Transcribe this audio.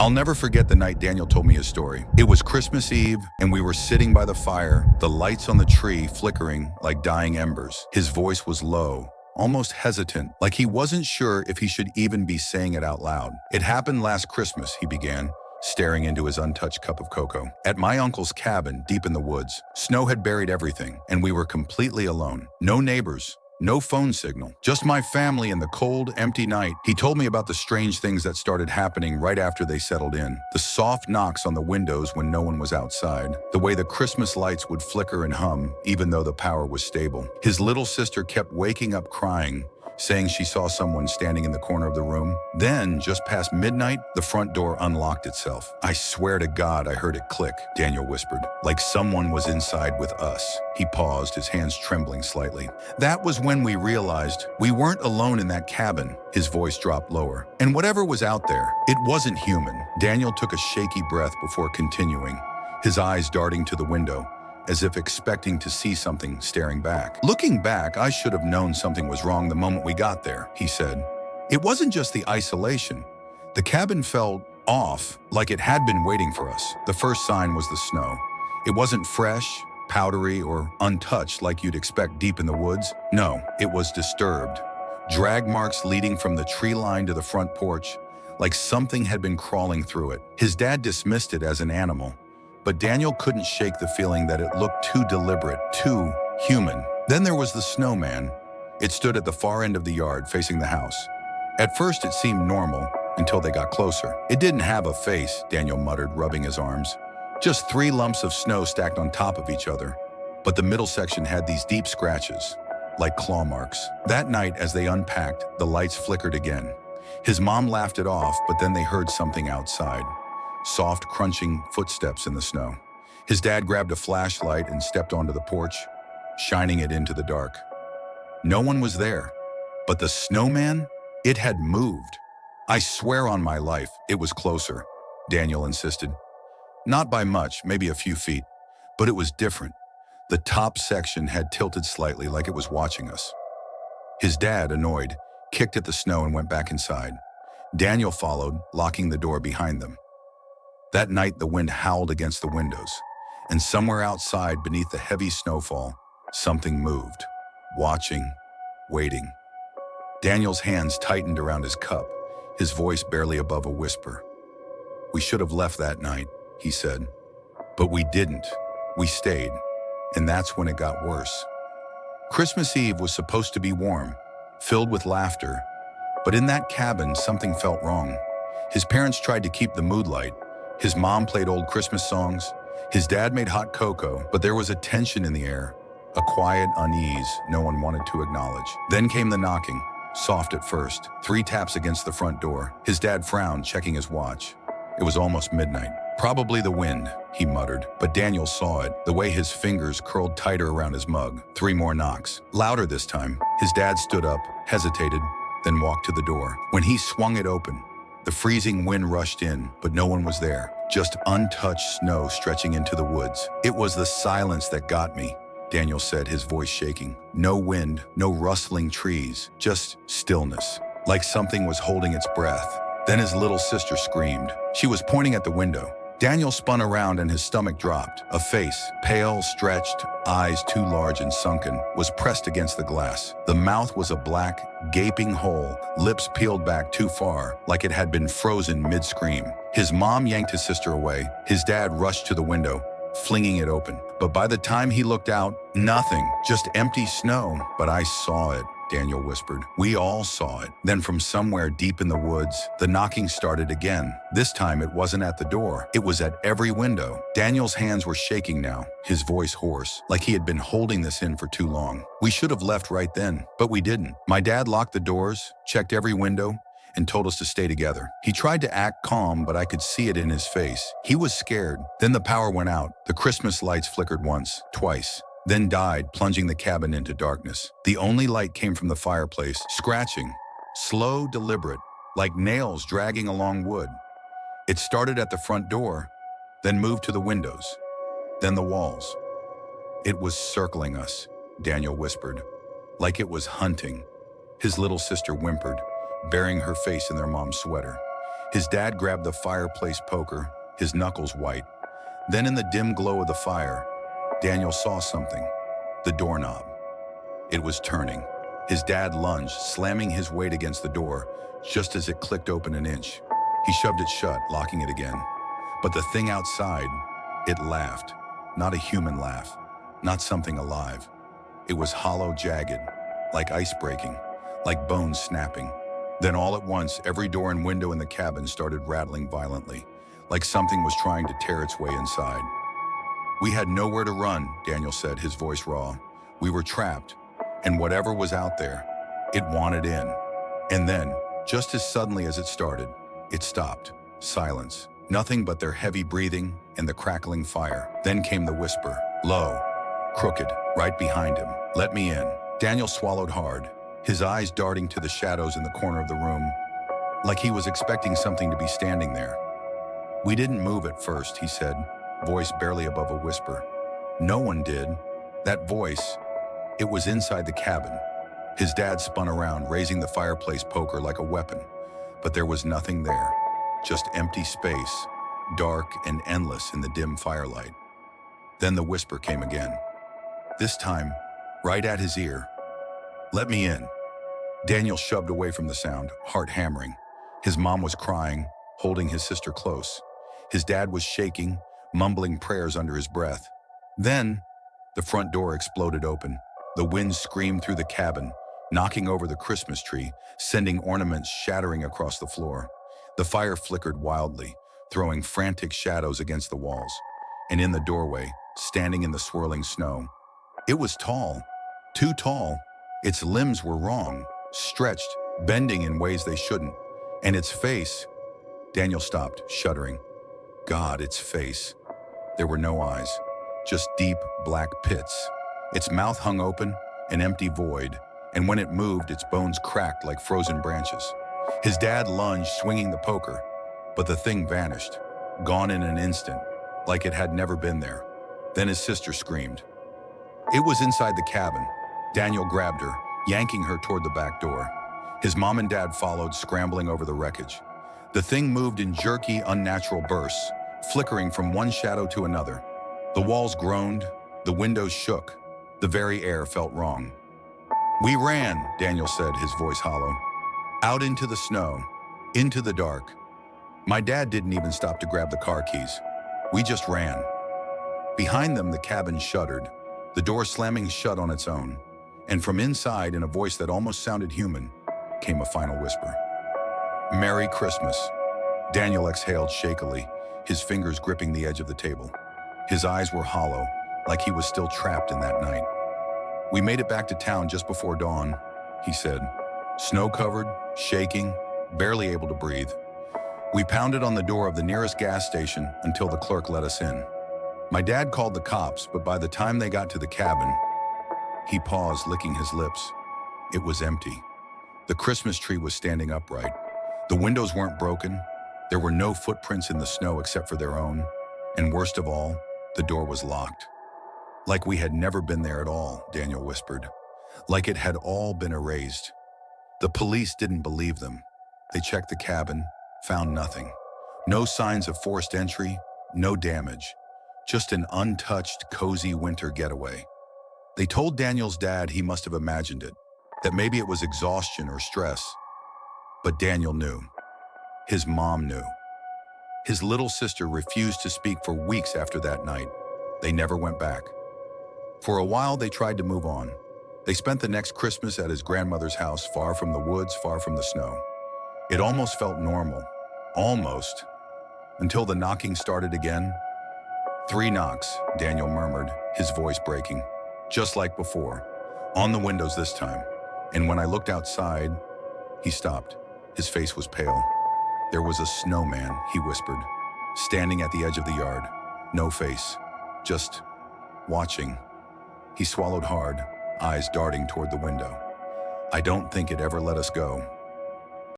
I'll never forget the night Daniel told me his story. It was Christmas Eve, and we were sitting by the fire, the lights on the tree flickering like dying embers. His voice was low, almost hesitant, like he wasn't sure if he should even be saying it out loud. "It happened last Christmas," he began, staring into his untouched cup of cocoa. "At my uncle's cabin, deep in the woods. Snow had buried everything, and we were completely alone. No neighbors, no phone signal, just my family and the cold, empty night." He told me about the strange things that started happening right after they settled in. The soft knocks on the windows when no one was outside. The way the Christmas lights would flicker and hum, even though the power was stable. His little sister kept waking up crying, saying she saw someone standing in the corner of the room. Then, just past midnight, the front door unlocked itself. "I swear to God I heard it click," Daniel whispered, "like someone was inside with us." He paused, his hands trembling slightly. "That was when we realized we weren't alone in that cabin." His voice dropped lower. "And whatever was out there, it wasn't human." Daniel took a shaky breath before continuing, his eyes darting to the window, as if expecting to see something staring back. "Looking back, I should have known something was wrong the moment we got there," he said. "It wasn't just the isolation. The cabin felt off, like it had been waiting for us. The first sign was the snow. It wasn't fresh, powdery, or untouched like you'd expect deep in the woods. No, it was disturbed. Drag marks leading from the tree line to the front porch, like something had been crawling through it. His dad dismissed it as an animal, but Daniel couldn't shake the feeling that it looked too deliberate, too human. Then there was the snowman. It stood at the far end of the yard, facing the house. At first it seemed normal, until they got closer. "It didn't have a face," Daniel muttered, rubbing his arms. "Just 3 lumps of snow stacked on top of each other. But the middle section had these deep scratches, like claw marks." That night, as they unpacked, the lights flickered again. His mom laughed it off, but then they heard something outside. Soft, crunching footsteps in the snow. His dad grabbed a flashlight and stepped onto the porch, shining it into the dark. No one was there, but the snowman? It had moved. "I swear on my life, it was closer," Daniel insisted. "Not by much, maybe a few feet, but it was different. The top section had tilted slightly, like it was watching us." His dad, annoyed, kicked at the snow and went back inside. Daniel followed, locking the door behind them. That night, the wind howled against the windows, and somewhere outside, beneath the heavy snowfall, something moved. Watching, waiting. Daniel's hands tightened around his cup, his voice barely above a whisper. "We should have left that night," he said. "But we didn't. We stayed, and that's when it got worse." Christmas Eve was supposed to be warm, filled with laughter, but in that cabin, something felt wrong. His parents tried to keep the mood light. His mom played old Christmas songs. His dad made hot cocoa, but there was a tension in the air, a quiet unease no one wanted to acknowledge. Then came the knocking, soft at first, 3 taps against the front door. His dad frowned, checking his watch. It was almost midnight. "Probably the wind," he muttered, but Daniel saw it, the way his fingers curled tighter around his mug. 3 more knocks, louder this time. His dad stood up, hesitated, then walked to the door. When he swung it open, the freezing wind rushed in, but no one was there, just untouched snow stretching into the woods. "It was the silence that got me," Daniel said, his voice shaking. "No wind, no rustling trees, just stillness, like something was holding its breath." Then his little sister screamed. She was pointing at the window. Daniel spun around and his stomach dropped. A face, pale, stretched, eyes too large and sunken, was pressed against the glass. The mouth was a black, gaping hole, lips peeled back too far, like it had been frozen mid-scream. His mom yanked his sister away. His dad rushed to the window, flinging it open. But by the time he looked out, nothing, just empty snow. "But I saw it," Daniel whispered. "We all saw it." Then from somewhere deep in the woods, the knocking started again. This time it wasn't at the door. It was at every window. Daniel's hands were shaking now, his voice hoarse, like he had been holding this in for too long. "We should have left right then, but we didn't. My dad locked the doors, checked every window, and told us to stay together. He tried to act calm, but I could see it in his face. He was scared. Then the power went out. The Christmas lights flickered once, twice, then died, plunging the cabin into darkness. The only light came from the fireplace, scratching, slow, deliberate, like nails dragging along wood. It started at the front door, then moved to the windows, then the walls. "It was circling us," Daniel whispered, "like it was hunting." His little sister whimpered, burying her face in their mom's sweater. His dad grabbed the fireplace poker, his knuckles white. Then in the dim glow of the fire, Daniel saw something. The doorknob. It was turning. His dad lunged, slamming his weight against the door, just as it clicked open an inch. He shoved it shut, locking it again. But the thing outside, it laughed. Not a human laugh, not something alive. It was hollow, jagged, like ice breaking, like bones snapping. Then all at once, every door and window in the cabin started rattling violently, like something was trying to tear its way inside. "We had nowhere to run," Daniel said, his voice raw. "We were trapped, and whatever was out there, it wanted in." And then, just as suddenly as it started, it stopped. Silence. Nothing but their heavy breathing and the crackling fire. Then came the whisper, low, crooked, right behind him. "Let me in." Daniel swallowed hard, his eyes darting to the shadows in the corner of the room, like he was expecting something to be standing there. "We didn't move at first," he said, voice barely above a whisper. "No one did." That voice, it was inside the cabin. His dad spun around, raising the fireplace poker like a weapon, but there was nothing there. Just empty space, dark and endless in the dim firelight. Then the whisper came again. This time, right at his ear. "Let me in." Daniel shoved away from the sound, heart hammering. His mom was crying, holding his sister close. His dad was shaking, mumbling prayers under his breath. Then, the front door exploded open. The wind screamed through the cabin, knocking over the Christmas tree, sending ornaments shattering across the floor. The fire flickered wildly, throwing frantic shadows against the walls. And in the doorway, standing in the swirling snow, it was tall, too tall. Its limbs were wrong, stretched, bending in ways they shouldn't. And its face, Daniel stopped, shuddering. God, its face. There were no eyes, just deep, black pits. Its mouth hung open, an empty void, and when it moved, its bones cracked like frozen branches. His dad lunged, swinging the poker, but the thing vanished, gone in an instant, like it had never been there. Then his sister screamed. It was inside the cabin. Daniel grabbed her, yanking her toward the back door. His mom and dad followed, scrambling over the wreckage. The thing moved in jerky, unnatural bursts, flickering from one shadow to another. The walls groaned, the windows shook, the very air felt wrong. "We ran," Daniel said, his voice hollow. "Out into the snow, into the dark. My dad didn't even stop to grab the car keys. We just ran." Behind them, the cabin shuddered, the door slamming shut on its own. And from inside, in a voice that almost sounded human, came a final whisper. "Merry Christmas." Daniel exhaled shakily, his fingers gripping the edge of the table. His eyes were hollow, like he was still trapped in that night. "We made it back to town just before dawn," he said. Snow-covered, shaking, barely able to breathe. "We pounded on the door of the nearest gas station until the clerk let us in. My dad called the cops, but by the time they got to the cabin..." He paused, licking his lips. It was empty. The Christmas tree was standing upright. The windows weren't broken. There were no footprints in the snow except for their own. And worst of all, the door was locked. "Like we had never been there at all," Daniel whispered. "Like it had all been erased." The police didn't believe them. They checked the cabin, found nothing. No signs of forced entry, no damage. Just an untouched, cozy winter getaway. They told Daniel's dad he must have imagined it, that maybe it was exhaustion or stress. But Daniel knew. His mom knew. His little sister refused to speak for weeks after that night. They never went back. For a while, they tried to move on. They spent the next Christmas at his grandmother's house, far from the woods, far from the snow. It almost felt normal. Almost. Until the knocking started again. 3 knocks, Daniel murmured, his voice breaking. Just like before. On the windows this time. And when I looked outside, he stopped. His face was pale. "There was a snowman," he whispered, standing at the edge of the yard. No face. Just watching. He swallowed hard, eyes darting toward the window. "I don't think it ever let us go."